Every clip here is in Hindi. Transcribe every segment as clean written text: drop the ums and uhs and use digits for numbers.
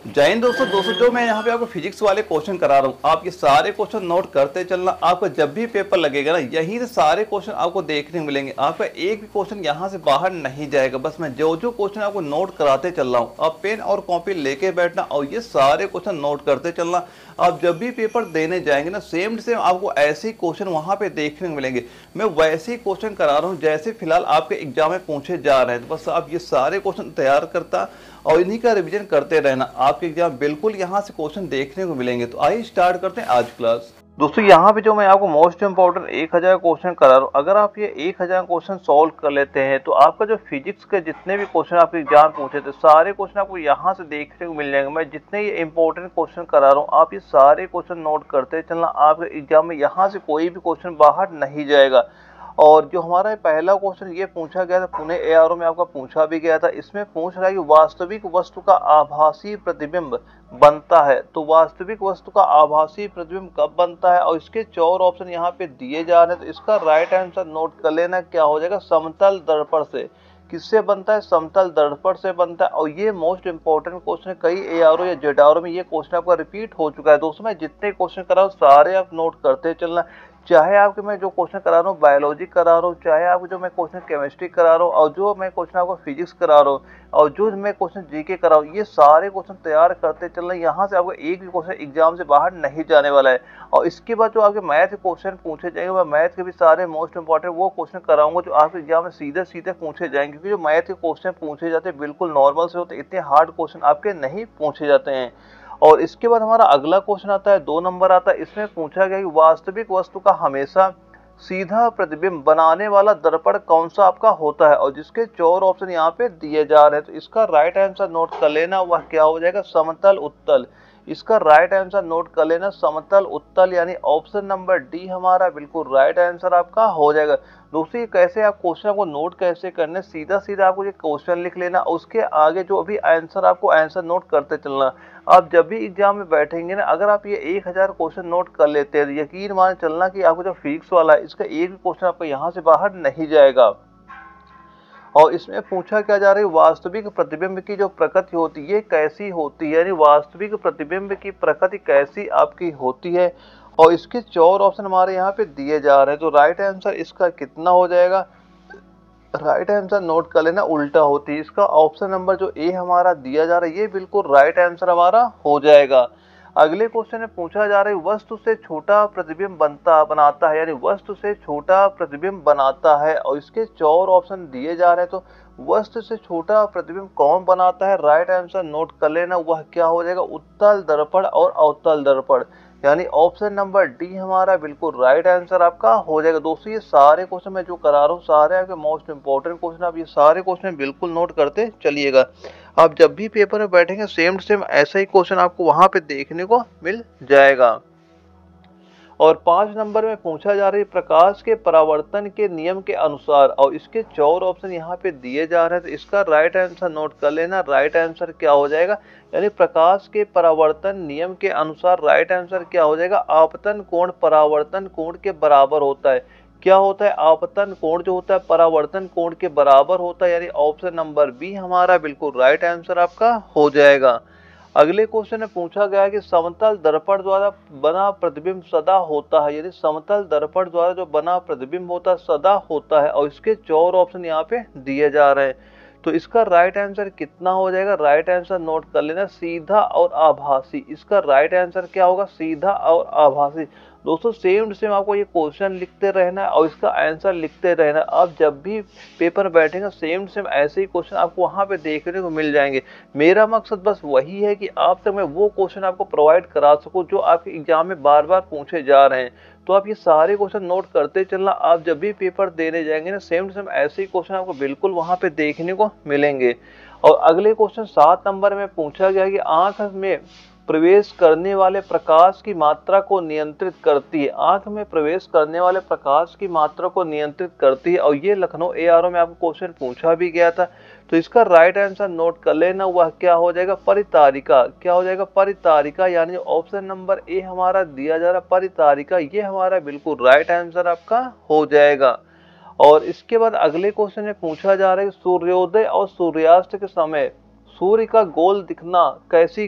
जय हिंद दोस्तों जो मैं यहाँ पे आपको फिजिक्स वाले क्वेश्चन करा रहा हूँ, आप ये सारे क्वेश्चन नोट करते चलना। आपको जब भी पेपर लगेगा ना, यहीं से सारे क्वेश्चन आपको देखने को मिलेंगे। आपका एक भी क्वेश्चन यहाँ से बाहर नहीं जाएगा। बस मैं जो जो क्वेश्चन आपको नोट कराते चल रहा हूँ, आप पेन और कॉपी लेके बैठना और ये सारे क्वेश्चन नोट करते चलना। आप जब भी पेपर देने जाएंगे ना, सेम टू सेम आपको ऐसे ही क्वेश्चन वहाँ पे देखने को मिलेंगे। मैं वैसे ही क्वेश्चन करा रहा हूँ जैसे फिलहाल आपके एग्जाम में पूछे जा रहे हैं। तो बस आप ये सारे क्वेश्चन तैयार करता और इन्हीं का रिवीजन करते रहना। आपके एग्जाम बिल्कुल यहाँ से क्वेश्चन देखने को मिलेंगे। तो आइए स्टार्ट करते हैं आज क्लास। दोस्तों यहाँ पे जो मैं आपको मोस्ट इंपॉर्टेंट 1000 क्वेश्चन करा रहा हूँ, अगर आप ये 1000 क्वेश्चन सॉल्व कर लेते हैं तो आपका जो फिजिक्स के जितने भी क्वेश्चन आपके एग्जाम पूछे थे, सारे क्वेश्चन आपको यहाँ से देखने को मिल जाएंगे। मैं जितने ये इंपॉर्टेंट क्वेश्चन करा रहा हूँ, आप ये सारे क्वेश्चन नोट करते चलना। आपके एग्जाम में यहाँ से कोई भी क्वेश्चन बाहर नहीं जाएगा। और जो हमारा पहला क्वेश्चन ये पूछा गया था, पुणे एआरओ में आपका पूछा भी गया था। इसमें पूछ रहा है कि वास्तविक वस्तु का आभासी प्रतिबिंब बनता है। तो वास्तविक वस्तु का आभासी प्रतिबिंब कब बनता है, और इसके 4 ऑप्शन यहाँ पे दिए जा रहे हैं। तो इसका राइट आंसर नोट कर लेना, क्या हो जाएगा, समतल दर्पण से। किससे बनता है, समतल दर्पण से बनता है। और ये मोस्ट इंपॉर्टेंट क्वेश्चन है, कई एआरओ या जेडआरओ में ये क्वेश्चन आपका रिपीट हो चुका है। दोस्तों मैं जितने क्वेश्चन करा हूँ सारे आप नोट करते चलना। चाहे आपके मैं जो क्वेश्चन करा रहा हूँ बायोलॉजी करा रहा हूँ, चाहे आपको जो मैं क्वेश्चन केमिस्ट्री करा रहा हूँ, और जो मैं क्वेश्चन आपको फिजिक्स करा रहा हूँ, और जो मैं क्वेश्चन जीके करा रहा हूँ, ये सारे क्वेश्चन तैयार करते चलना। यहाँ से आपको एक भी क्वेश्चन एग्जाम से बाहर नहीं जाने वाला है। और इसके बाद जो आपके मैथ क्वेश्चन पूछे जाएंगे, मैं मैथ के भी सारे मोस्ट इंपॉर्टेंट वो क्वेश्चन कराऊंगा जो आपके एग्जाम में सीधे सीधे पूछे जाएंगे। क्योंकि जो मैथ के क्वेश्चन पूछे जाते हैं बिल्कुल नॉर्मल से होते, इतने हार्ड क्वेश्चन आपके नहीं पूछे जाते हैं। और इसके बाद हमारा अगला क्वेश्चन आता है, 2 नंबर आता है। इसमें पूछा गया कि वास्तविक वस्तु का हमेशा सीधा प्रतिबिंब बनाने वाला दर्पण कौन सा आपका होता है, और जिसके 4 ऑप्शन यहाँ पे दिए जा रहे हैं। तो इसका राइट आंसर नोट कर लेना, वह क्या हो जाएगा, समतल उत्तल। इसका राइट आंसर नोट कर लेना, समतल उत्तल, यानी ऑप्शन नंबर डी हमारा बिल्कुल राइट आंसर आपका हो जाएगा। दोस्तों कैसे आप क्वेश्चन को नोट कैसे करने, सीधा सीधा आपको ये क्वेश्चन लिख लेना, उसके आगे जो भी आंसर आपको आंसर नोट करते चलना। आप जब भी एग्जाम में बैठेंगे ना, अगर आप ये 1000 क्वेश्चन नोट कर लेते हैं तो यकीन मान चलना कि आपको जो फिजिक्स वाला है, इसका एक भी क्वेश्चन आपको यहाँ से बाहर नहीं जाएगा। और इसमें पूछा क्या जा रहा है, वास्तविक प्रतिबिंब की जो प्रकृति होती है कैसी होती है, यानी वास्तविक प्रतिबिंब की प्रकृति कैसी आपकी होती है। और इसके 4 ऑप्शन हमारे यहाँ पे दिए जा रहे हैं। तो राइट आंसर इसका कितना हो जाएगा, राइट आंसर नोट कर लेना, उल्टा होती है। इसका ऑप्शन नंबर जो ए हमारा दिया जा रहा है, ये बिल्कुल राइट आंसर हमारा हो जाएगा। अगले क्वेश्चन में पूछा जा रहा है, वस्तु से छोटा प्रतिबिंब बनाता है, यानी वस्तु से छोटा प्रतिबिंब बनाता है। और इसके 4 ऑप्शन दिए जा रहे हैं। तो वस्तु से छोटा प्रतिबिंब कौन बनाता है, राइट आंसर नोट कर लेना, वह क्या हो जाएगा, उत्तल दर्पण और अवतल दर्पण, यानी ऑप्शन नंबर डी हमारा बिल्कुल राइट आंसर आपका हो जाएगा। दोस्तों ये सारे क्वेश्चन मैं जो करा रहा हूँ सारे आपके मोस्ट इंपॉर्टेंट क्वेश्चन, आप ये सारे क्वेश्चन बिल्कुल नोट करते चलिएगा। आप जब भी पेपर में बैठेंगे सेम टू सेम ऐसा ही क्वेश्चन आपको वहां पे देखने को मिल जाएगा। और 5 नंबर में पूछा जा रहा है, प्रकाश के परावर्तन के नियम के अनुसार, और इसके 4 ऑप्शन यहाँ पे दिए जा रहे हैं। तो इसका राइट आंसर नोट कर लेना, राइट आंसर क्या हो जाएगा, यानी प्रकाश के परावर्तन नियम के अनुसार राइट आंसर क्या हो जाएगा, आपतन कोण परावर्तन कोण के बराबर होता है। क्या होता है, आपतन कोण जो होता है परावर्तन कोण के बराबर होता है, यानी ऑप्शन नंबर बी हमारा बिल्कुल राइट आंसर आपका हो जाएगा। अगले क्वेश्चन में पूछा गया है कि समतल दर्पण द्वारा बना प्रतिबिंब सदा होता है, यानी समतल दर्पण द्वारा जो बना प्रतिबिंब होता है सदा होता है। और इसके 4 ऑप्शन यहाँ पे दिए जा रहे हैं। तो इसका राइट आंसर कितना हो जाएगा, राइट आंसर नोट कर लेना, सीधा और आभासी। इसका राइट आंसर क्या होगा, सीधा और आभासी। दोस्तों सेम टू सेम आपको ये क्वेश्चन लिखते रहना है और इसका आंसर लिखते रहना है। आप जब भी पेपर बैठेंगे सेम टू सेम ऐसे ही क्वेश्चन आपको वहां पे देखने को मिल जाएंगे। मेरा मकसद बस वही है कि आप तक मैं वो क्वेश्चन आपको प्रोवाइड करा सकूं जो आपके एग्जाम में बार बार पूछे जा रहे हैं। तो आप ये सारे क्वेश्चन नोट करते चलना। आप जब भी पेपर देने जाएंगे ना, सेम टू सेम ऐसे ही क्वेश्चन आपको बिल्कुल वहां पे देखने को मिलेंगे। और अगले क्वेश्चन 7 नंबर में पूछा गया कि आंख में प्रवेश करने वाले प्रकाश की मात्रा को नियंत्रित करती है, आंख में प्रवेश करने वाले प्रकाश की मात्रा को नियंत्रित करती है। और ये लखनऊ एआरओ में आपको क्वेश्चन पूछा भी गया था। तो इसका राइट आंसर नोट कर लेना, वह क्या हो जाएगा, परितारिका। क्या हो जाएगा, परितारिका, यानी ऑप्शन नंबर ए हमारा दिया जा रहा परितारिका, ये हमारा बिल्कुल राइट आंसर आपका हो जाएगा। और इसके बाद अगले क्वेश्चन में पूछा जा रहा है कि सूर्योदय और सूर्यास्त के समय सूर्य का गोल दिखना कैसी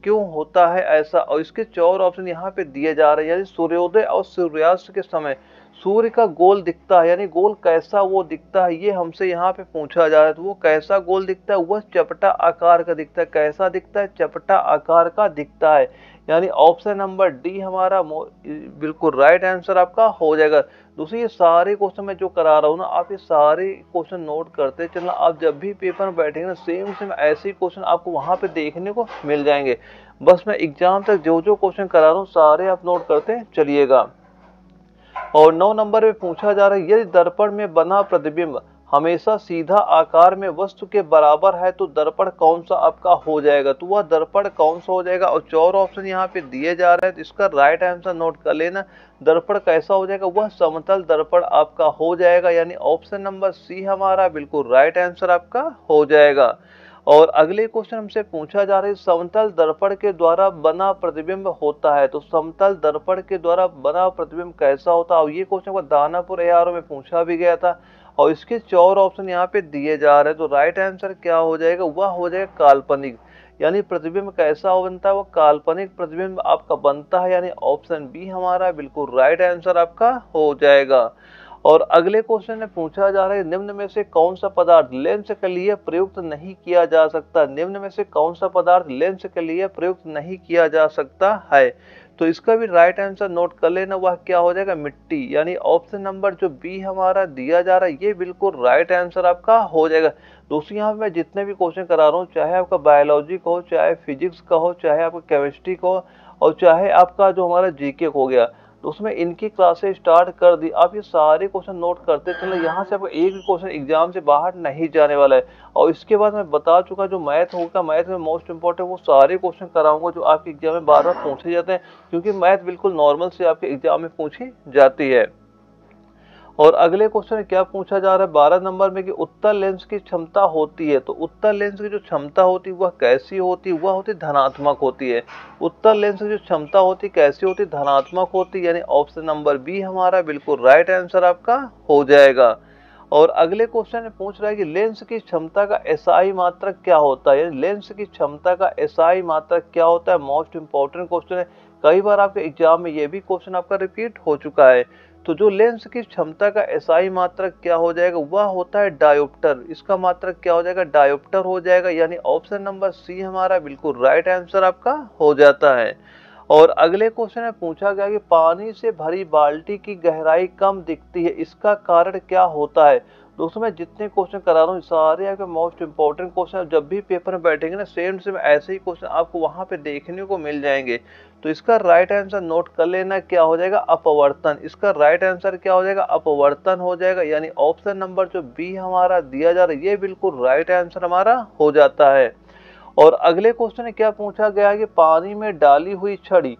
क्यों होता है ऐसा, और इसके 4 ऑप्शन यहाँ पे दिए जा रहे हैं। यानी सूर्योदय और सूर्यास्त के समय सूर्य का गोल दिखता है, यानी गोल कैसा वो दिखता है ये हमसे यहाँ पे पूछा जा रहा है। तो वो कैसा गोल दिखता है, वह चपटा आकार का दिखता है। कैसा दिखता है, चपटा आकार का दिखता है। यानी ऑप्शन नंबर डी हमारा बिल्कुल राइट आंसर आपका हो जाएगा। दूसरी ये सारे क्वेश्चन मैं जो करा रहा हूँ ना, आप ये सारे क्वेश्चन नोट करते चलना। आप जब भी पेपर में बैठेंगे ना, सेम सेम ऐसे क्वेश्चन आपको वहां पे देखने को मिल जाएंगे। बस मैं एग्जाम तक जो जो क्वेश्चन करा रहा हूँ सारे आप नोट करते चलिएगा। और 9 नंबर में पूछा जा रहा है, यदि दर्पण में बना प्रतिबिंब हमेशा सीधा आकार में वस्तु के बराबर है तो दर्पण कौन सा आपका हो जाएगा। तो वह दर्पण कौन सा हो जाएगा, और 4 ऑप्शन यहाँ पे दिए जा रहे हैं। तो इसका राइट आंसर नोट कर लेना। दर्पण कैसा हो जाएगा, वह समतल दर्पण आपका हो जाएगा। यानी ऑप्शन नंबर सी हमारा बिल्कुल राइट आंसर आपका हो जाएगा। और अगले क्वेश्चन हमसे पूछा जा रहा है, समतल दर्पण के द्वारा बना प्रतिबिंब होता है। तो समतल दर्पण के द्वारा बना प्रतिबिंब कैसा होता है, और ये क्वेश्चन को दानापुर एआरओ में पूछा भी गया था। और इसके 4 ऑप्शन यहाँ पे दिए जा रहे हैं। तो राइट आंसर क्या हो जाएगा, वह हो जाएगा काल्पनिक। यानी प्रतिबिंब कैसा बनता है, वह काल्पनिक प्रतिबिंब आपका बनता है। यानी ऑप्शन बी हमारा बिल्कुल राइट आंसर आपका हो जाएगा। और अगले क्वेश्चन में पूछा जा रहा है, निम्न में से कौन सा पदार्थ लेंस के लिए प्रयुक्त नहीं किया जा सकता। निम्न में से कौन सा पदार्थ लेंस के लिए प्रयुक्त नहीं किया जा सकता है। तो इसका भी राइट आंसर नोट कर लेना, वह क्या हो जाएगा, मिट्टी। यानी ऑप्शन नंबर जो बी हमारा दिया जा रहा है ये बिल्कुल राइट आंसर आपका हो जाएगा। दोस्तों यहाँ मैं जितने भी क्वेश्चन करा रहा हूँ, चाहे आपका बायोलॉजी का हो, चाहे फिजिक्स का हो, चाहे आपका केमिस्ट्री का हो, और चाहे आपका जो हमारा जीके हो गया, तो उसमें इनकी क्लासेस स्टार्ट कर दी। आप ये सारे क्वेश्चन नोट करते चले, यहाँ से आपको एक भी क्वेश्चन एग्जाम से बाहर नहीं जाने वाला है। और इसके बाद मैं बता चुका जो मैथ होगा, मैथ में मोस्ट इंपॉर्टेंट वो सारे क्वेश्चन कराऊंगा जो आपके एग्जाम में बार बार पूछे जाते हैं, क्योंकि मैथ बिल्कुल नॉर्मल से आपके एग्जाम में पूछी जाती है। और अगले क्वेश्चन क्या पूछा जा रहा है 12 नंबर में, कि उत्तल लेंस की क्षमता होती है। तो उत्तल लेंस की जो क्षमता होती है वह कैसी होती है, वह होती धनात्मक होती है। उत्तल लेंस की जो क्षमता होती कैसी होती, धनात्मक होती। यानी ऑप्शन नंबर बी हमारा बिल्कुल राइट आंसर आपका हो जाएगा। और अगले क्वेश्चन में पूछ रहा है कि लेंस की क्षमता का एसआई मात्रक क्या होता है। यानी लेंस की क्षमता का एसआई मात्रक क्या होता है, मोस्ट इंपॉर्टेंट क्वेश्चन है। कई बार आपके एग्जाम में ये भी क्वेश्चन आपका रिपीट हो चुका है। तो जो लेंस की क्षमता का एसआई मात्रक क्या हो जाएगा, वह होता है डायोप्टर। इसका मात्रक क्या हो जाएगा, डायोप्टर हो जाएगा। यानी ऑप्शन नंबर सी हमारा बिल्कुल राइट आंसर आपका हो जाता है। और अगले क्वेश्चन में पूछा गया कि पानी से भरी बाल्टी की गहराई कम दिखती है, इसका कारण क्या होता है। दोस्तों मैं जितने क्वेश्चन करा रहा हूँ सारे आपके मोस्ट इंपॉर्टेंट क्वेश्चन, जब भी पेपर में बैठेंगे ना सेम सेम ऐसे ही क्वेश्चन आपको वहां पे देखने को मिल जाएंगे। तो इसका राइट आंसर नोट कर लेना, क्या हो जाएगा, अपवर्तन। इसका राइट आंसर क्या हो जाएगा, अपवर्तन हो जाएगा। यानी ऑप्शन नंबर जो बी हमारा दिया जा रहा है ये बिल्कुल राइट आंसर हमारा हो जाता है। और अगले क्वेश्चन में क्या पूछा गया है कि पानी में डाली हुई छड़ी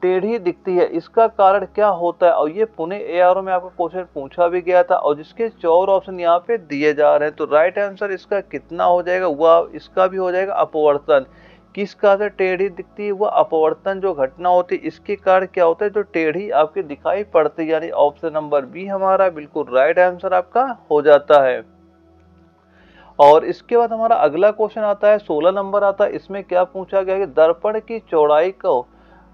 टेढ़ी दिखती है, इसका कारण क्या होता है। और ये पुणे एआरओ में आपका क्वेश्चन पूछा भी गया था, और जिसके 4 ऑप्शन यहाँ पे दिए जा रहे हैं। तो राइट आंसर इसका कितना हो जाएगा, वह इसका भी हो जाएगा अपवर्तन। किस कारण से टेढ़ी दिखती है, वह अपवर्तन जो घटना होती है इसके कारण क्या होता है, जो टेढ़ी आपकी दिखाई पड़ती है। यानी ऑप्शन नंबर बी हमारा बिल्कुल राइट आंसर आपका हो जाता है। और इसके बाद हमारा अगला क्वेश्चन आता है 16 नंबर आता है। इसमें क्या पूछा गया कि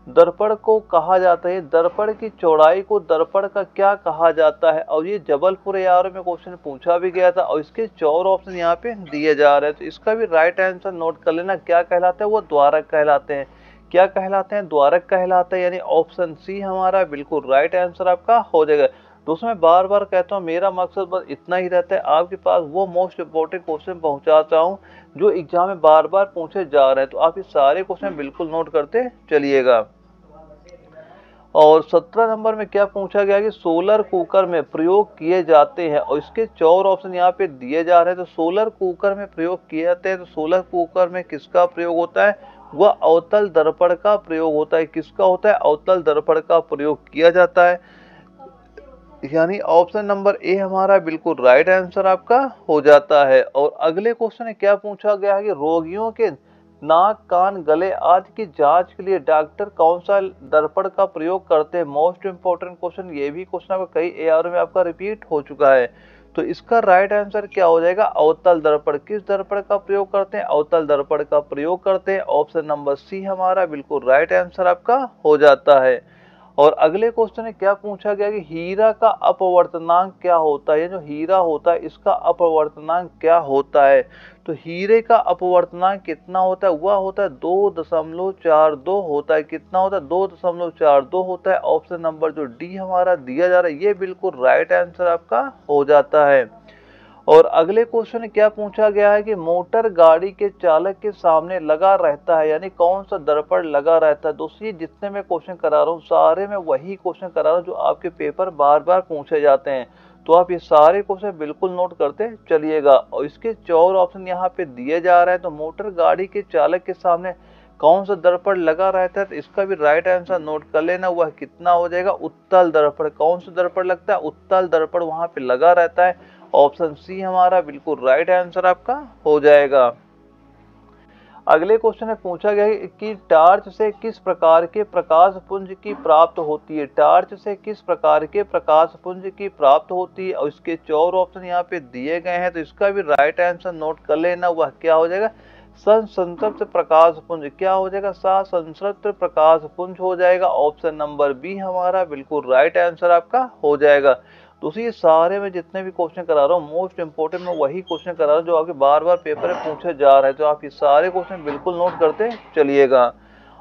दर्पण को कहा जाता है, दर्पण की चौड़ाई को दर्पण का क्या कहा जाता है। और ये जबलपुर एआरओ में क्वेश्चन पूछा भी गया था, और इसके 4 ऑप्शन यहाँ पे दिए जा रहे हैं। तो इसका भी राइट आंसर नोट कर लेना, क्या कहलाते हैं, वो द्वारक कहलाते हैं। क्या कहलाते हैं, द्वारक कहलाते हैं। यानी ऑप्शन सी हमारा बिल्कुल राइट आंसर आपका हो जाएगा। दोस्तों मैं बार बार कहता हूँ मेरा मकसद बस इतना ही रहता है, आपके पास वो मोस्ट इंपॉर्टेंट क्वेश्चन पहुंचाता हूँ जो एग्जाम में बार बार पूछे जा रहे हैं। तो आप ये सारे क्वेश्चन बिल्कुल नोट करते चलिएगा। और 17 नंबर में क्या पूछा गया कि सोलर कुकर में प्रयोग किए जाते हैं, और इसके 4 ऑप्शन यहाँ पे दिए जा रहे हैं। तो सोलर कुकर में प्रयोग किए जाते हैं, तो सोलर कुकर में किसका प्रयोग होता है, वह अवतल दर्पण का प्रयोग होता है। किसका होता है, अवतल दर्पण का प्रयोग किया जाता है। यानी ऑप्शन नंबर ए हमारा बिल्कुल राइट आंसर आपका हो जाता है। और अगले क्वेश्चन में क्या पूछा गया है कि रोगियों के नाक कान गले आदि की जांच के लिए डॉक्टर कौन सा दर्पण का प्रयोग करते हैं। मोस्ट इंपोर्टेंट क्वेश्चन, ये भी क्वेश्चन आपका कई एआरओ में आपका रिपीट हो चुका है। तो इसका राइट आंसर क्या हो जाएगा, अवतल दर्पण। किस दर्पण का प्रयोग करते हैं, अवतल दर्पण का प्रयोग करते हैं। ऑप्शन नंबर सी हमारा बिल्कुल राइट आंसर आपका हो जाता है। और अगले क्वेश्चन में क्या पूछा गया कि हीरा का अपवर्तनांक क्या होता है, ये जो हीरा होता है इसका अपवर्तनांक क्या होता है। तो हीरे का अपवर्तनांक कितना होता है, वह होता है 2.42 होता है। कितना होता है, 2.42 होता है। ऑप्शन नंबर जो डी हमारा दिया जा रहा है ये बिल्कुल राइट आंसर आपका हो जाता है। और अगले क्वेश्चन में क्या पूछा गया है कि मोटर गाड़ी के चालक के सामने लगा रहता है, यानी कौन सा दर्पण लगा रहता है। दोस्तों जितने मैं क्वेश्चन करा रहा हूँ सारे में वही क्वेश्चन करा रहा हूँ जो आपके पेपर बार बार पूछे जाते हैं। तो आप ये सारे क्वेश्चन बिल्कुल नोट करते चलिएगा। और इसके 4 ऑप्शन यहाँ पे दिए जा रहे हैं। तो मोटर गाड़ी के चालक के सामने कौन सा दर्पण लगा रहता है, तो इसका भी राइट आंसर नोट कर लेना। वह कितना हो जाएगा, उत्तल दर्पण। कौन सा दर्पण लगता है, उत्तल दर्पण वहां पे लगा रहता है। ऑप्शन सी हमारा बिल्कुल राइट आंसर आपका हो जाएगा। अगले क्वेश्चन में पूछा गया है कि टार्च से किस प्रकार के प्रकाश पुंज की प्राप्त होती है। टार्च से किस प्रकार के प्रकाश पुंज की प्राप्त होती है, और इसके 4 ऑप्शन यहाँ पे दिए गए हैं। तो इसका भी राइट आंसर नोट कर लेना। वह क्या हो जाएगा, संतृप्त प्रकाश पुंज। क्या हो जाएगा, संतृप्त प्रकाश पुंज हो जाएगा। ऑप्शन नंबर बी हमारा बिल्कुल राइट आंसर आपका हो जाएगा। तो ये सारे में जितने भी क्वेश्चन करा रहा हूँ मोस्ट इंपोर्टेंट में वही क्वेश्चन करा रहा हूँ जो आपके बार बार पेपर में पूछे जा रहे हैं। तो आप ये सारे क्वेश्चन बिल्कुल नोट करते चलिएगा।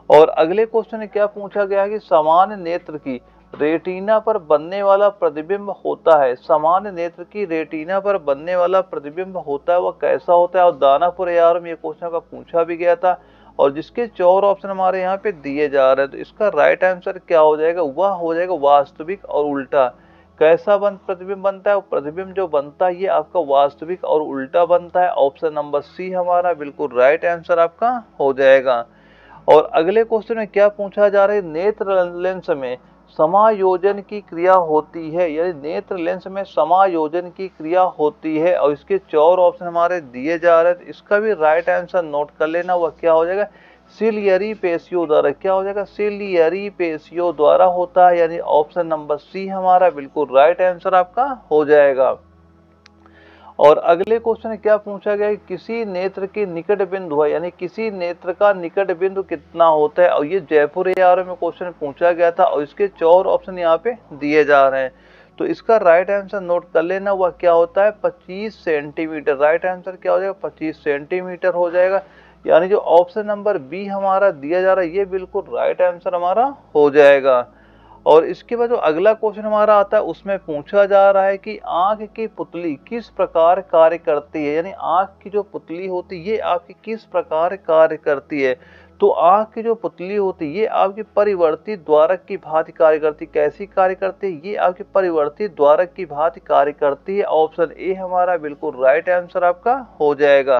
और अगले क्वेश्चन में क्या पूछा गया है कि सामान्य नेत्र की रेटिना पर बनने वाला प्रतिबिंब होता है। सामान्य नेत्र की रेटिना पर बनने वाला प्रतिबिंब होता है, वह कैसा होता है। और दानापुर AR में ये क्वेश्चन का पूछा भी गया था, और जिसके 4 ऑप्शन हमारे यहाँ पे दिए जा रहे हैं। तो इसका राइट आंसर क्या हो जाएगा, वह हो जाएगा वास्तविक और उल्टा। कैसा प्रतिबिंब बनता है, प्रतिबिंब जो बनता है ये आपका वास्तविक और उल्टा बनता है। ऑप्शन नंबर सी हमारा बिल्कुल राइट आंसर आपका हो जाएगा। और अगले क्वेश्चन में क्या पूछा जा रहा है, नेत्र लेंस में समायोजन की क्रिया होती है, यानी नेत्र लेंस में समायोजन की क्रिया होती है। और इसके 4 ऑप्शन हमारे दिए जा रहे हैं। तो इसका भी राइट आंसर नोट कर लेना। वह क्या हो जाएगा, सिलियरी पेशियों द्वारा। क्या हो जाएगा, सिलियरी पेशियों द्वारा होता है, यानी ऑप्शन नंबर सी हमारा बिल्कुल राइट आंसर आपका हो जाएगा। और अगले क्वेश्चन में क्या पूछा गया है, किसी नेत्र की निकट बिंदु है, यानी किसी नेत्र का निकट बिंदु कितना होता है। और ये जयपुर AR में क्वेश्चन पूछा गया था, और इसके 4 ऑप्शन यहाँ पे दिए जा रहे हैं। तो इसका राइट आंसर नोट कर लेना। वह क्या होता है, 25 सेंटीमीटर। राइट आंसर क्या हो जाएगा, 25 सेंटीमीटर हो जाएगा। यानी जो ऑप्शन नंबर बी हमारा दिया जा रहा है ये बिल्कुल राइट आंसर हमारा हो जाएगा। और इसके बाद जो अगला क्वेश्चन हमारा आता है उसमें पूछा जा रहा है कि आंख की पुतली किस प्रकार कार्य करती है, यानी आंख की जो पुतली होती है ये आपकी किस प्रकार कार्य करती है। तो आंख की जो पुतली होती है ये आपकी परिवर्ती द्वारक की भांति कार्य करती है। कैसी कार्य करती है, ये आपकी परिवर्ती द्वारक की भांति कार्य करती है। ऑप्शन ए हमारा बिल्कुल राइट आंसर आपका हो जाएगा।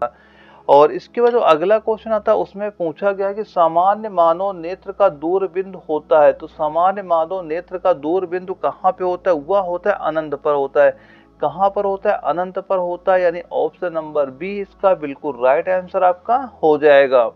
और इसके बाद जो अगला क्वेश्चन आता है उसमें पूछा गया है कि सामान्य मानव नेत्र का दूर बिंदु होता है। तो सामान्य मानव नेत्र का दूर बिंदु कहाँ पे होता है, वह होता है अनंत पर होता है। कहाँ पर होता है, अनंत पर होता है, यानी ऑप्शन नंबर बी इसका बिल्कुल राइट आंसर आपका हो जाएगा।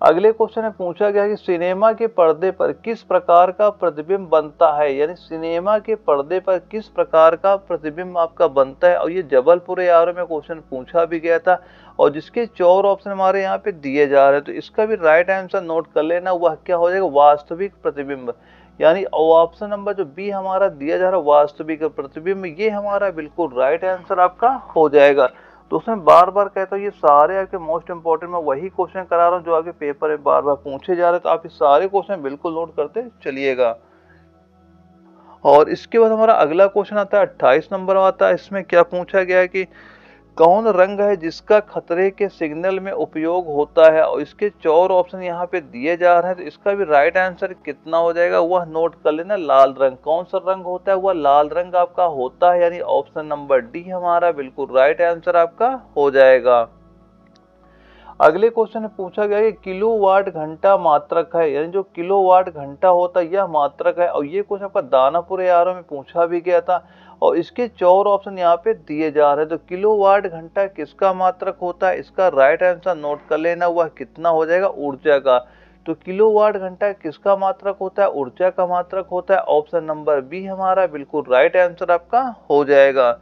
अगले क्वेश्चन में पूछा गया कि सिनेमा के पर्दे पर किस प्रकार का प्रतिबिंब बनता है, यानी सिनेमा के पर्दे पर किस प्रकार का प्रतिबिंब आपका बनता है। और ये जबलपुर AR में क्वेश्चन पूछा भी गया था, और जिसके 4 ऑप्शन हमारे यहाँ पे दिए जा रहे हैं। तो इसका भी राइट आंसर नोट कर लेना। वह क्या हो जाएगा, वास्तविक प्रतिबिंब। यानी ऑप्शन नंबर जो बी हमारा दिया जा रहा है वास्तविक प्रतिबिंब, ये हमारा बिल्कुल राइट आंसर आपका हो जाएगा। तो उसमें बार बार कहता हूँ ये सारे आपके मोस्ट इंपोर्टेंट में वही क्वेश्चन करा रहा हूँ जो आपके पेपर में बार बार पूछे जा रहे हैं। तो आप ये सारे क्वेश्चन बिल्कुल नोट करते चलिएगा। और इसके बाद हमारा अगला क्वेश्चन आता है 28 नंबर आता है। इसमें क्या पूछा गया है कि कौन रंग है जिसका खतरे के सिग्नल में उपयोग होता है। और इसके 4 ऑप्शन यहाँ पे दिए जा रहे हैं। तो इसका भी राइट आंसर कितना हो जाएगा, वह नोट कर लेना। लाल रंग। कौन सा रंग होता है, वह लाल रंग आपका होता है, यानी ऑप्शन नंबर डी हमारा बिल्कुल राइट आंसर आपका हो जाएगा। अगले क्वेश्चन में पूछा गया कि किलोवाट घंटा मात्रक है, यानी जो किलोवाट घंटा होता है यह मात्रक है। और ये क्वेश्चन आपका दानापुर AR में पूछा भी गया था, और इसके 4 ऑप्शन यहाँ पे दिए जा रहे हैं। तो किलोवाट घंटा किसका मात्रक होता है, इसका राइट आंसर नोट कर लेना। वह कितना हो जाएगा, ऊर्जा का। तो किलोवाट घंटा किसका मात्रक होता है? ऊर्जा का मात्रक होता है। ऑप्शन नंबर बी हमारा बिल्कुल राइट आंसर आपका हो जाएगा।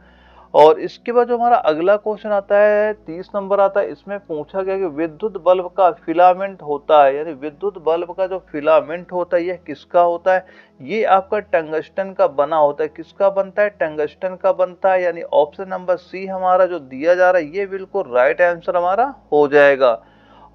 और इसके बाद जो हमारा अगला क्वेश्चन आता है 30 नंबर आता है, इसमें पूछा गया कि विद्युत बल्ब का फिलामेंट होता है, यानी विद्युत बल्ब का जो फिलामेंट होता है यह किसका होता है? ये आपका टंगस्टन का बना होता है। किसका बनता है? टंगस्टन का बनता है, यानी ऑप्शन नंबर सी हमारा जो दिया जा रहा है ये बिल्कुल राइट आंसर हमारा हो जाएगा।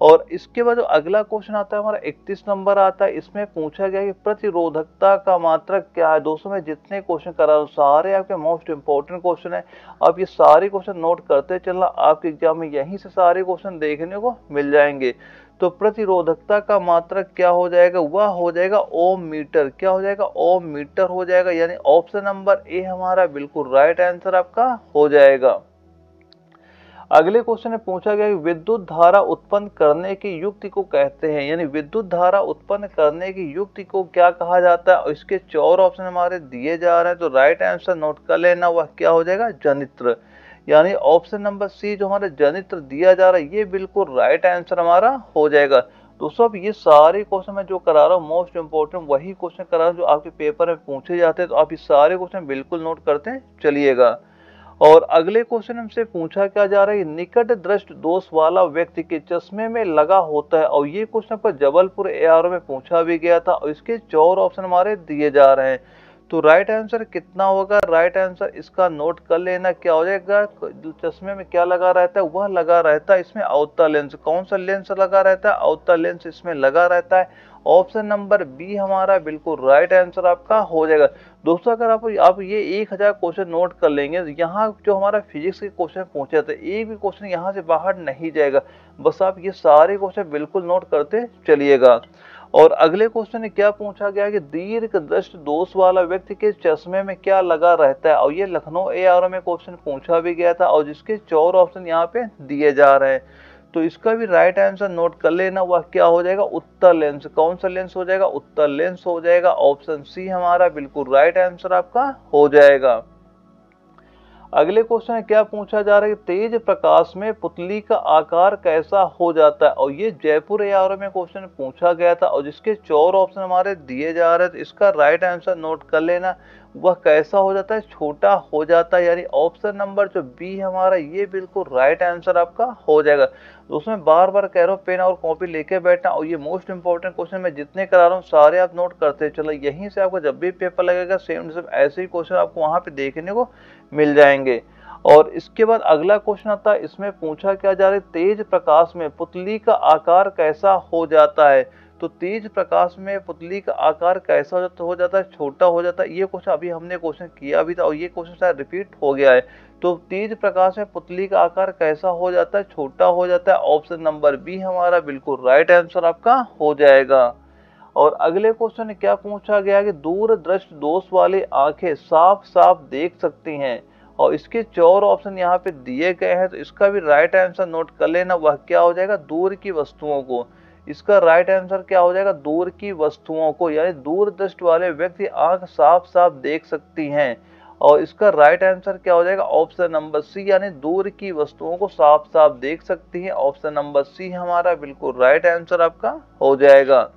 और इसके बाद जो अगला क्वेश्चन आता है हमारा 31 नंबर आता है, इसमें पूछा गया कि प्रतिरोधकता का मात्रक क्या है। दोस्तों मैं जितने क्वेश्चन करा रहा हूँ सारे आपके मोस्ट इंपॉर्टेंट क्वेश्चन है। आप ये सारे क्वेश्चन नोट करते चलना, आपके एग्जाम में यहीं से सारे क्वेश्चन देखने को मिल जाएंगे। तो प्रतिरोधकता का मात्रक क्या हो जाएगा? वह हो जाएगा ओम मीटर। क्या हो जाएगा? ओम मीटर हो जाएगा, यानी ऑप्शन नंबर ए हमारा बिल्कुल राइट आंसर आपका हो जाएगा। अगले क्वेश्चन में पूछा गया कि विद्युत धारा उत्पन्न करने की युक्ति को कहते हैं, यानी विद्युत धारा उत्पन्न करने की युक्ति को क्या कहा जाता है? और इसके 4 ऑप्शन हमारे दिए जा रहे हैं, तो राइट आंसर नोट कर लेना, वह क्या हो जाएगा? जनित्र। यानी ऑप्शन नंबर सी जो हमारा जनित्र दिया जा रहा है ये बिल्कुल राइट आंसर हमारा हो जाएगा। दोस्तों अब ये सारे क्वेश्चन मैं जो करा रहा हूँ मोस्ट इंपोर्टेंट वही क्वेश्चन करा रहा हूँ जो आपके पेपर में पूछे जाते हैं, तो आप ये सारे क्वेश्चन बिल्कुल नोट करते चलिएगा। और अगले क्वेश्चन हमसे पूछा क्या जा रहा है, निकट दृष्टि दोष वाला व्यक्ति के चश्मे में लगा होता है, और ये क्वेश्चन पर जबलपुर एआरओ में पूछा भी गया था, और इसके 4 ऑप्शन हमारे दिए जा रहे हैं। तो राइट आंसर कितना होगा? राइट आंसर इसका नोट कर लेना, क्या हो जाएगा? चश्मे में क्या लगा रहता है? वह लगा रहता है इसमें अवतल लेंस। कौन सा लेंस लगा रहता है? अवतल लेंस इसमें लगा रहता है। ऑप्शन नंबर बी हमारा बिल्कुल राइट आंसर आपका हो जाएगा। दोस्तों अगर आप ये 1000 क्वेश्चन नोट कर लेंगे, यहाँ जो हमारा फिजिक्स के क्वेश्चन पूछे थे एक भी क्वेश्चन यहाँ से बाहर नहीं जाएगा। बस आप ये सारे क्वेश्चन बिल्कुल नोट करते चलिएगा। और अगले क्वेश्चन में क्या पूछा गया कि दीर्घ दृष्टि दोष वाला व्यक्ति के चश्मे में क्या लगा रहता है, और ये लखनऊ एआरओ में क्वेश्चन पूछा भी गया था, और जिसके 4 ऑप्शन यहाँ पे दिए जा रहे हैं। तो इसका भी राइट आंसर नोट कर लेना, वह क्या हो जाएगा? उत्तर लेंस। कौन सा लेंस हो जाएगा? उत्तर लेंस हो जाएगा। ऑप्शन सी हमारा बिल्कुल राइट आंसर आपका हो जाएगा। अगले क्वेश्चन में क्या पूछा जा रहा है, तेज प्रकाश में पुतली का आकार कैसा हो जाता है, और ये जयपुर एआरओ में क्वेश्चन पूछा गया था, और जिसके 4 ऑप्शन हमारे दिए जा रहे हैं, तो इसका राइट आंसर नोट कर लेना, वह कैसा हो जाता है? छोटा हो जाता है, यानी ऑप्शन नंबर जो बी हमारा ये बिल्कुल राइट आंसर आपका हो जाएगा। दोस्तों मैं बार बार कह रहा हूँ पेन और कॉपी लेके बैठना, और ये मोस्ट इंपॉर्टेंट क्वेश्चन मैं जितने करा रहा हूँ सारे आप नोट करते चलो, यहीं से आपको जब भी पेपर लगेगा सेम टू सेम ऐसे ही क्वेश्चन आपको वहां पे देखने को मिल जाएंगे। और इसके बाद अगला क्वेश्चन आता है, इसमें पूछा क्या जा रहा है, तेज प्रकाश में पुतली का आकार कैसा हो जाता है। तो तेज प्रकाश में पुतली का आकार कैसा हो जाता है? छोटा हो जाता है। ये क्वेश्चन अभी हमने क्वेश्चन किया भी था, और ये क्वेश्चन शायद रिपीट हो गया है। तो तेज प्रकाश में पुतली का आकार कैसा हो जाता है? छोटा हो जाता है। ऑप्शन नंबर बी हमारा बिल्कुल राइट आंसर आपका हो जाएगा। और अगले क्वेश्चन में क्या पूछा गया कि दूरदृष्टि दोष वाली आंखें साफ साफ देख सकती हैं, और इसके 4 ऑप्शन यहाँ पे दिए गए हैं, तो इसका भी राइट आंसर नोट कर लेना, वह क्या हो जाएगा? दूर की वस्तुओं को। इसका राइट आंसर क्या हो जाएगा? दूर की वस्तुओं को, यानी दूरदृष्टि वाले व्यक्ति आंख साफ साफ देख सकती हैं, और इसका राइट आंसर क्या हो जाएगा? ऑप्शन नंबर सी, यानी दूर की वस्तुओं को साफ साफ देख सकती हैं। ऑप्शन नंबर सी हमारा बिल्कुल राइट आंसर आपका हो जाएगा।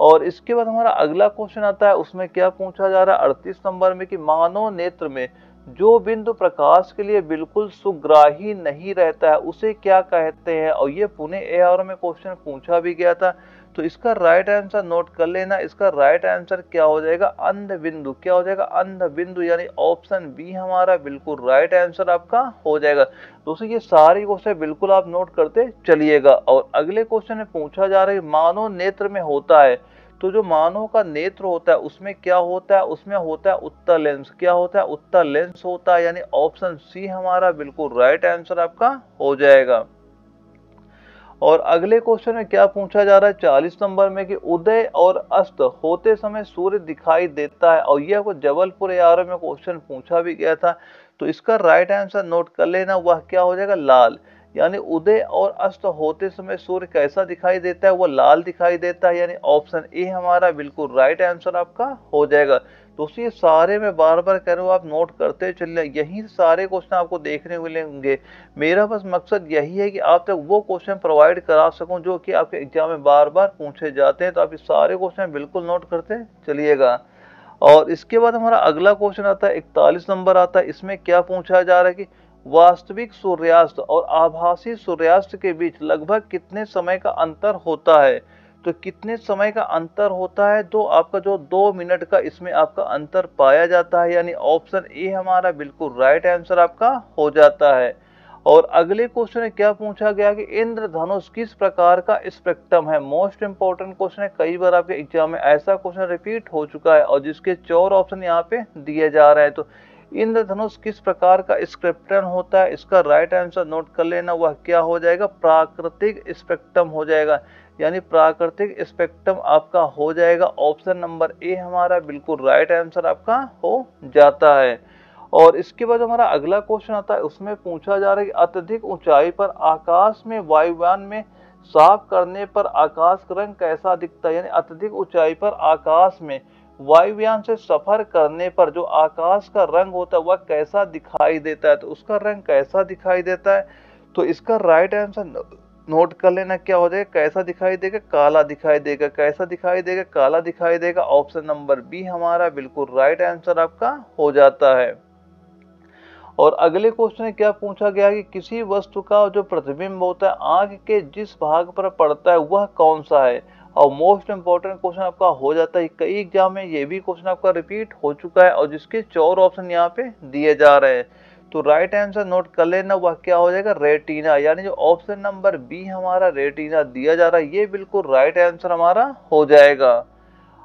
और इसके बाद हमारा अगला क्वेश्चन आता है, उसमें क्या पूछा जा रहा है 38 नंबर में कि मानव नेत्र में जो बिंदु प्रकाश के लिए बिल्कुल सुग्राही नहीं रहता है उसे क्या कहते हैं, और ये पुणे एआरओ में क्वेश्चन पूछा भी गया था। तो इसका राइट आंसर नोट कर लेना, इसका राइट आंसर क्या हो जाएगा? अंध बिंदु। क्या हो जाएगा? अंध बिंदु, यानी ऑप्शन बी हमारा बिल्कुल राइट आंसर आपका हो जाएगा। दोस्तों ये सारी क्वेश्चन बिल्कुल आप नोट करते चलिएगा। और अगले क्वेश्चन में पूछा जा रहा है मानव नेत्र में होता है, तो जो मानव का नेत्र होता है उसमें क्या होता है? उसमें होता है उत्तल लेंस। क्या होता है? उत्तल लेंस होता है, यानी ऑप्शन सी हमारा बिल्कुल राइट आंसर आपका हो जाएगा। और अगले क्वेश्चन में क्या पूछा जा रहा है 40 नंबर में कि उदय और अस्त होते समय सूर्य दिखाई देता है, और यह को जबलपुर एआरओ में क्वेश्चन पूछा भी गया था। तो इसका राइट आंसर नोट कर लेना, वह क्या हो जाएगा? लाल। यानी उदय और अस्त होते समय सूर्य कैसा दिखाई देता है? वह लाल दिखाई देता है, यानी ऑप्शन ए हमारा बिल्कुल राइट आंसर आपका हो जाएगा। दोस्तों ये सारे मैं बार बार कह रहा हूँ, आप नोट करते चले, यही सारे क्वेश्चन आपको देखने को मिलेंगे। मेरा बस मकसद यही है कि आप तक वो क्वेश्चन प्रोवाइड करा सकूं जो कि आपके एग्जाम में बार बार पूछे जाते हैं। तो आप ये सारे क्वेश्चन बिल्कुल नोट करते चलिएगा। और इसके बाद हमारा अगला क्वेश्चन आता है 41 नंबर आता है। इसमें क्या पूछा जा रहा है कि वास्तविक सूर्यास्त और आभासी सूर्यास्त के बीच लगभग कितने समय का अंतर होता है। तो कितने समय का अंतर होता है, तो आपका जो 2 मिनट का इसमें आपका अंतर पाया जाता है, यानी ऑप्शन ए हमारा बिल्कुल राइट आंसर आपका हो जाता है। और अगले क्वेश्चन में क्या पूछा गया कि इंद्रधनुष किस प्रकार का स्पेक्ट्रम है। मोस्ट इंपोर्टेंट क्वेश्चन है, कई बार आपके एग्जाम में ऐसा क्वेश्चन रिपीट हो चुका है और जिसके 4 ऑप्शन यहाँ पे दिए जा रहे हैं। तो इंद्रधनुष किस प्रकार का स्पेक्ट्रम होता है, इसका राइट आंसर नोट कर लेना, वह क्या हो जाएगा, प्राकृतिक स्पेक्ट्रम हो जाएगा, यानी प्राकृतिक स्पेक्ट्रम आपका हो जाएगा। ऑप्शन नंबर ए हमारा बिल्कुल राइट आंसर आपका हो जाता है। और इसके बाद हमारा अगला क्वेश्चन आता है, उसमें पूछा जा रहा है कि अत्यधिक ऊंचाई पर आकाश में वायुयान में साफ करने पर आकाश का रंग कैसा दिखता है। यानी अत्यधिक ऊंचाई पर आकाश में वायुयान से सफर करने पर जो आकाश का रंग होता है वह कैसा दिखाई देता है। तो उसका रंग कैसा दिखाई देता है, तो इसका राइट आंसर नोट कर लेना, क्या हो जाएगा, कैसा दिखाई देगा, काला दिखाई देगा। कैसा दिखाई देगा, काला दिखाई देगा। ऑप्शन नंबर बी हमारा बिल्कुल राइट आंसर आपका हो जाता है। और अगले क्वेश्चन में क्या पूछा गया कि किसी वस्तु का जो प्रतिबिंब होता है आंख के जिस भाग पर पड़ता है वह कौन सा है। और मोस्ट इंपोर्टेंट क्वेश्चन आपका हो जाता है, कई एग्जाम में ये भी क्वेश्चन आपका रिपीट हो चुका है और जिसके 4 ऑप्शन यहाँ पे दिए जा रहे हैं। तो राइट आंसर नोट कर लेना, वह क्या हो जाएगा, रेटिना, यानी जो ऑप्शन नंबर बी हमारा रेटिना दिया जा रहा है ये बिल्कुल राइट आंसर हमारा हो जाएगा।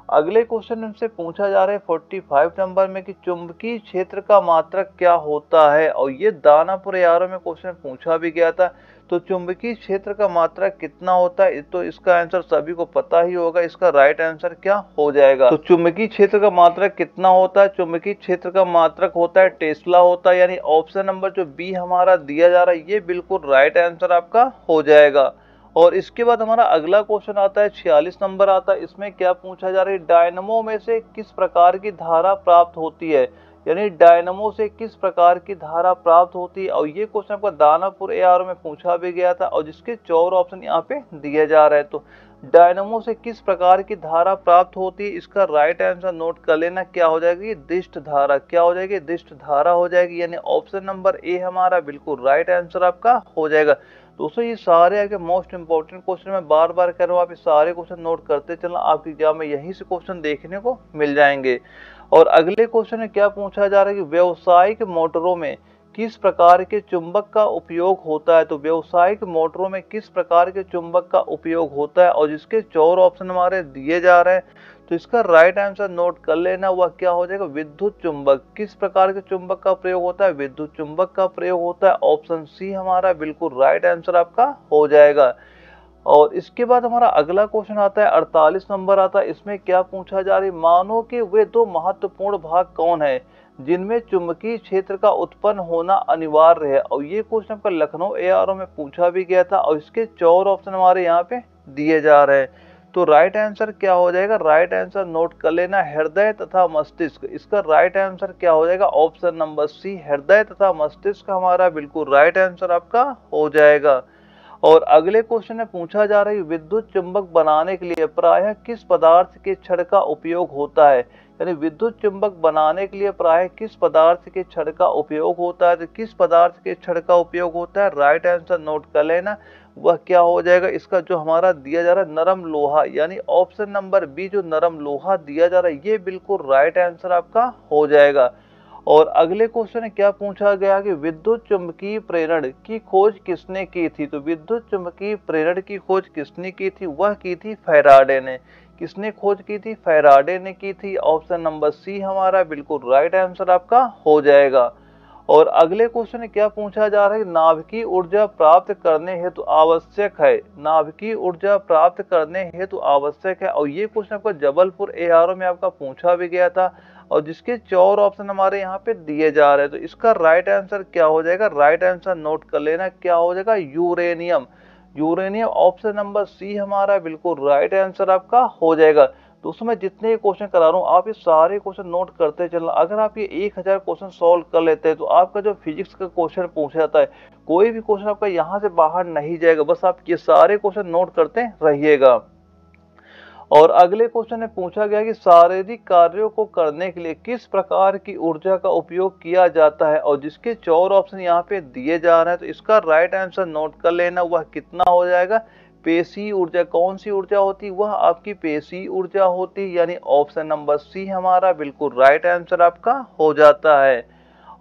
अगले क्वेश्चन हमसे पूछा जा रहा है 45 नंबर में कि चुंबकीय क्षेत्र का मात्रक क्या होता है। और ये दानापुर यारों में क्वेश्चन पूछा भी गया था। तो चुंबकीय क्षेत्र का मात्रक कितना होता है, तो इसका आंसर सभी को पता ही होगा। इसका राइट आंसर क्या हो जाएगा, तो चुंबकीय क्षेत्र का मात्रक कितना होता है, चुंबकीय क्षेत्र का मात्रक होता है टेस्ला होता है, यानी ऑप्शन नंबर जो बी हमारा दिया जा रहा है ये बिल्कुल राइट आंसर आपका हो जाएगा। और इसके बाद हमारा अगला क्वेश्चन आता है 46 नंबर आता है। इसमें क्या पूछा जा रहा है, डायनमो में से किस प्रकार की धारा प्राप्त होती है। यानी डायनमो से किस प्रकार की धारा प्राप्त होती है। और ये क्वेश्चन आपका दानापुर एआर में पूछा भी गया था और जिसके 4 ऑप्शन यहाँ पे दिए जा रहे हैं। तो डायनमो से किस प्रकार की धारा प्राप्त होती है, इसका राइट आंसर नोट कर लेना, क्या हो जाएगी, दिष्ट धारा। क्या हो जाएगी, दिष्ट धारा हो जाएगी, यानी ऑप्शन नंबर ए हमारा बिल्कुल राइट आंसर आपका हो जाएगा। दोस्तों ये सारे आपके मोस्ट इंपोर्टेंट क्वेश्चन मैं बार बार कह रहा हूँ, आप ये सारे क्वेश्चन नोट करते चलना, आपके एग्जाम में यहीं से क्वेश्चन देखने को मिल जाएंगे। और अगले क्वेश्चन में क्या पूछा जा रहा है कि व्यावसायिक मोटरों में किस प्रकार के चुंबक का उपयोग होता है। तो व्यावसायिक मोटरों में किस प्रकार के चुंबक का उपयोग होता है और जिसके 4 ऑप्शन हमारे दिए जा रहे हैं। तो इसका राइट आंसर नोट कर लेना, वह क्या हो जाएगा, विद्युत चुंबक। किस प्रकार के चुंबक का प्रयोग होता है, विद्युत चुंबक का प्रयोग होता है। ऑप्शन सी हमारा बिल्कुल राइट आंसर आपका हो जाएगा। और इसके बाद हमारा अगला क्वेश्चन आता है 48 नंबर आता है। इसमें क्या पूछा जा रहा है, मानो कि वे 2 महत्वपूर्ण भाग कौन है जिनमें चुंबकीय क्षेत्र का उत्पन्न होना अनिवार्य है। और ये क्वेश्चन आपका लखनऊ एआरओ में पूछा भी गया था और इसके 4 ऑप्शन हमारे यहाँ पे दिए जा रहे हैं। तो राइट आंसर क्या हो जाएगा, राइट आंसर नोट कर लेना, हृदय तथा मस्तिष्क। इसका राइट आंसर क्या हो जाएगा, ऑप्शन नंबर सी, हृदय तथा मस्तिष्क हमारा बिल्कुल राइट आंसर आपका हो जाएगा। और अगले क्वेश्चन में पूछा जा रहा है विद्युत चुंबक बनाने के लिए प्रायः किस पदार्थ के छड़ का उपयोग होता है। यानी विद्युत चुंबक बनाने के लिए प्रायः किस पदार्थ के छड़ का उपयोग होता है। तो किस पदार्थ के छड़ का उपयोग होता है, राइट आंसर नोट कर लेना, वह क्या हो जाएगा, इसका जो हमारा दिया जा रहा है नरम लोहा, यानी ऑप्शन नंबर बी जो नरम लोहा दिया जा रहा है ये बिल्कुल राइट आंसर आपका हो जाएगा। और अगले क्वेश्चन में क्या पूछा गया कि विद्युत चुंबकीय प्रेरण की खोज किसने की थी। तो विद्युत चुंबकीय प्रेरण की खोज किसने की थी, वह की थी फैराडे ने। किसने खोज की थी, फैराडे ने की थी। ऑप्शन नंबर सी हमारा बिल्कुल राइट आंसर आपका हो जाएगा। और अगले क्वेश्चन में क्या पूछा जा रहा है, नाभिकीय ऊर्जा प्राप्त करने हेतु आवश्यक है, नाभिकीय ऊर्जा प्राप्त करने हेतु आवश्यक है। और ये क्वेश्चन आपका जबलपुर एआरओ में आपका पूछा भी गया था और जिसके 4 ऑप्शन हमारे यहाँ पे दिए जा रहे हैं। तो इसका राइट आंसर क्या हो जाएगा, राइट आंसर नोट कर लेना, क्या हो जाएगा, uranium. Uranium option number C हमारा बिल्कुल राइट आंसर आपका हो जाएगा। दोस्तों मैं जितने क्वेश्चन करा रहा हूँ आप ये सारे क्वेश्चन नोट करते चलना। अगर आप ये 1000 क्वेश्चन सॉल्व कर लेते हैं तो आपका जो फिजिक्स का क्वेश्चन पूछा जाता है कोई भी क्वेश्चन आपका यहाँ से बाहर नहीं जाएगा। बस आप ये सारे क्वेश्चन नोट करते रहिएगा। और अगले क्वेश्चन में पूछा गया कि शारीरिक कार्यों को करने के लिए किस प्रकार की ऊर्जा का उपयोग किया जाता है, और जिसके 4 ऑप्शन यहाँ पे दिए जा रहे हैं। तो इसका राइट आंसर नोट कर लेना, वह कितना हो जाएगा, पेशीय ऊर्जा। कौन सी ऊर्जा होती, वह आपकी पेशीय ऊर्जा होती, यानी ऑप्शन नंबर सी हमारा बिल्कुल राइट आंसर आपका हो जाता है।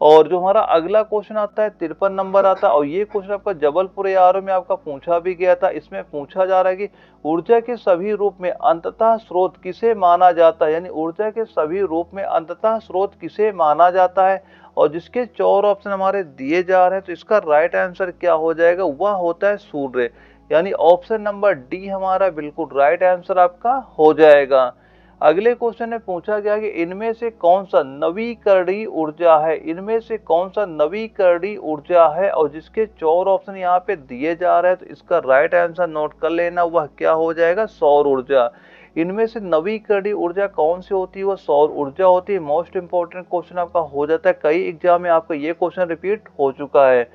और जो हमारा अगला क्वेश्चन आता है 53 नंबर आता है, और ये क्वेश्चन आपका जबलपुर एआरओ में आपका पूछा भी गया था। इसमें पूछा जा रहा है कि ऊर्जा के सभी रूप में अंततः स्रोत किसे माना जाता है, यानी ऊर्जा के सभी रूप में अंततः स्रोत किसे माना जाता है, और जिसके 4 ऑप्शन हमारे दिए जा रहे हैं। तो इसका राइट आंसर क्या हो जाएगा, वह होता है सूर्य, यानी ऑप्शन नंबर डी हमारा बिल्कुल राइट आंसर आपका हो जाएगा। अगले क्वेश्चन में पूछा गया कि इनमें से कौन सा नवीकरणीय ऊर्जा है, इनमें से कौन सा नवीकरणीय ऊर्जा है, और जिसके 4 ऑप्शन यहाँ पे दिए जा रहे हैं। तो इसका राइट आंसर नोट कर लेना, वह क्या हो जाएगा, सौर ऊर्जा। इनमें से नवीकरणीय ऊर्जा कौन सी होती है, वह सौर ऊर्जा होती है। मोस्ट इंपोर्टेंट क्वेश्चन आपका हो जाता है, कई एग्जाम में आपका ये क्वेश्चन रिपीट हो चुका है।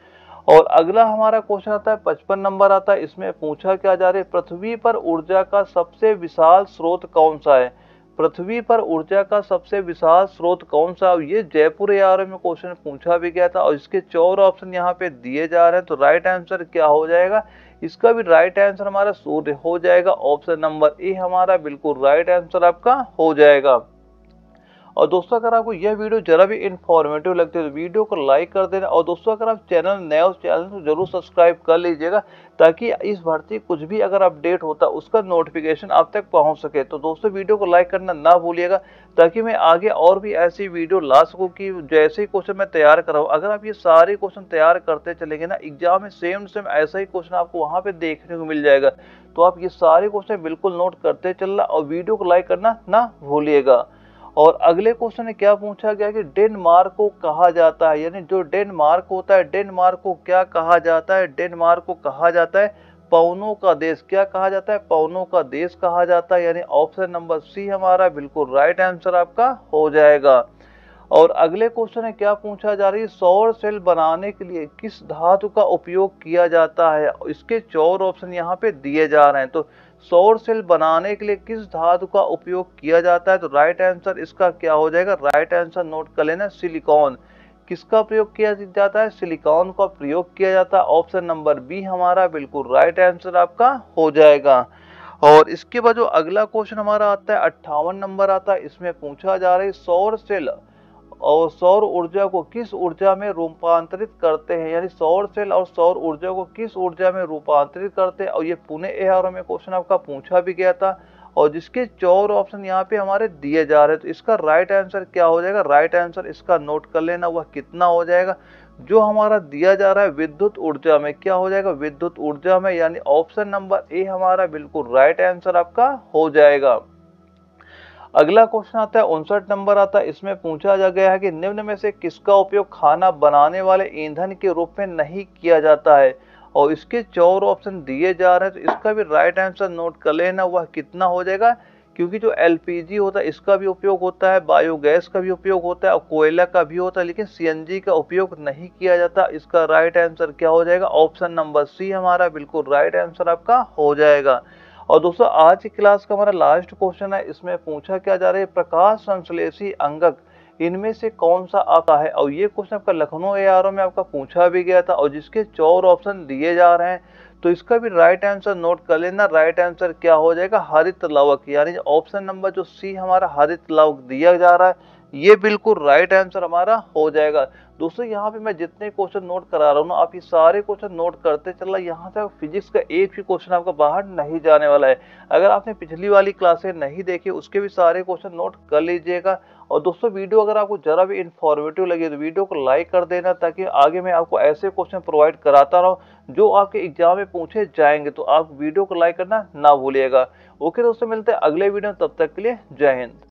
और अगला हमारा क्वेश्चन आता है 55 नंबर आता है। इसमें पूछा क्या जा रहा है, पृथ्वी पर ऊर्जा का सबसे विशाल स्रोत कौन सा है, पृथ्वी पर ऊर्जा का सबसे विशाल स्रोत कौन सा। ये जयपुर एआरओ में क्वेश्चन पूछा भी गया था, और इसके 4 ऑप्शन यहाँ पे दिए जा रहे हैं। तो राइट आंसर क्या हो जाएगा, इसका भी राइट आंसर हमारा सूर्य हो जाएगा। ऑप्शन नंबर ए हमारा बिल्कुल राइट आंसर आपका हो जाएगा। और दोस्तों अगर आपको यह वीडियो जरा भी इन्फॉर्मेटिव लगती है तो वीडियो को लाइक कर देना। और दोस्तों अगर आप चैनल नए हो चैनल को जरूर सब्सक्राइब कर लीजिएगा, ताकि इस भर्ती कुछ भी अगर अपडेट होता है उसका नोटिफिकेशन आप तक पहुंच सके। तो दोस्तों वीडियो को लाइक करना ना भूलिएगा, ताकि मैं आगे और भी ऐसी वीडियो ला सकूँ कि जैसे ही क्वेश्चन मैं तैयार कर रहा हूँ, अगर आप ये सारे क्वेश्चन तैयार करते चलेंगे ना, एग्जाम में सेम टू सेम ऐसा ही क्वेश्चन आपको वहाँ पे देखने को मिल जाएगा। तो आप ये सारे क्वेश्चन बिल्कुल नोट करते चलना, और वीडियो को लाइक करना ना भूलिएगा। और अगले क्वेश्चन में क्या पूछा गया कि डेनमार्क को कहा जाता है, यानी जो डेनमार्क होता है, डेनमार्क को क्या कहा जाता है, डेनमार्क को कहा जाता है पवनों का देश। क्या कहा जाता है, पवनों का देश कहा जाता है, यानी ऑप्शन नंबर सी हमारा बिल्कुल राइट आंसर आपका हो जाएगा। और अगले क्वेश्चन में क्या पूछा जा रही है, सौर सेल बनाने के लिए किस धातु का उपयोग किया जाता है। इसके 4 ऑप्शन यहाँ पे दिए जा रहे हैं। तो सौर सेल बनाने के लिए किस धातु का उपयोग किया जाता है। तो राइट आंसर इसका क्या हो जाएगा, राइट आंसर नोट कर लेना, सिलिकॉन। किसका प्रयोग किया जाता है, सिलिकॉन का प्रयोग किया जाता है। ऑप्शन नंबर बी हमारा बिल्कुल राइट आंसर आपका हो जाएगा। और इसके बाद जो अगला क्वेश्चन हमारा आता है 58 नंबर आता है। इसमें पूछा जा रहा है सौर सेल और सौर ऊर्जा को किस ऊर्जा में रूपांतरित करते हैं, यानी सौर सेल और सौर ऊर्जा को किस ऊर्जा में रूपांतरित करते हैं। और ये पुणे एआरओ में क्वेश्चन आपका पूछा भी गया था, और जिसके 4 ऑप्शन यहाँ पे हमारे दिए जा रहे हैं। तो इसका राइट आंसर क्या हो जाएगा, राइट आंसर इसका नोट कर लेना, वह कितना हो जाएगा, जो हमारा दिया जा रहा है विद्युत ऊर्जा में। क्या हो जाएगा, विद्युत ऊर्जा में, यानी ऑप्शन नंबर ए हमारा बिल्कुल राइट आंसर आपका हो जाएगा। अगला क्वेश्चन आता है 59 नंबर आता है। इसमें पूछा जा गया है कि निम्न में से किसका उपयोग खाना बनाने वाले ईंधन के रूप में नहीं किया जाता है, और इसके 4 ऑप्शन दिए जा रहे हैं। तो इसका भी राइट आंसर नोट कर लेना, वह कितना हो जाएगा, क्योंकि जो एलपीजी होता है इसका भी उपयोग होता है, बायोगैस का भी उपयोग होता है, और कोयला का भी होता है, लेकिन सीएनजी का उपयोग नहीं किया जाता। इसका राइट आंसर क्या हो जाएगा, ऑप्शन नंबर सी हमारा बिल्कुल राइट आंसर आपका हो जाएगा। और दोस्तों आज की क्लास का हमारा लास्ट क्वेश्चन है। इसमें पूछा क्या जा रहा है, प्रकाश संश्लेषी अंगक इनमें से कौन सा आता है। और ये क्वेश्चन आपका लखनऊ एआरओ में आपका पूछा भी गया था, और जिसके 4 ऑप्शन दिए जा रहे हैं। तो इसका भी राइट आंसर नोट कर लेना, राइट आंसर क्या हो जाएगा, हरित लवक, यानी ऑप्शन नंबर जो सी हमारा हरित लवक दिया जा रहा है, ये बिल्कुल राइट आंसर हमारा हो जाएगा। दोस्तों यहाँ पे मैं जितने क्वेश्चन नोट करा रहा हूँ ना, आप ये सारे क्वेश्चन नोट करते चलना। यहाँ से फिजिक्स का एक भी क्वेश्चन आपका बाहर नहीं जाने वाला है। अगर आपने पिछली वाली क्लासें नहीं देखी उसके भी सारे क्वेश्चन नोट कर लीजिएगा। और दोस्तों वीडियो अगर आपको जरा भी इन्फॉर्मेटिव लगे तो वीडियो को लाइक कर देना, ताकि आगे मैं आपको ऐसे क्वेश्चन प्रोवाइड कराता रहूँ जो आपके एग्जाम में पूछे जाएंगे। तो आप वीडियो को लाइक करना ना भूलिएगा। ओके दोस्तों, मिलते हैं अगले वीडियो में, तब तक के लिए जय हिंद।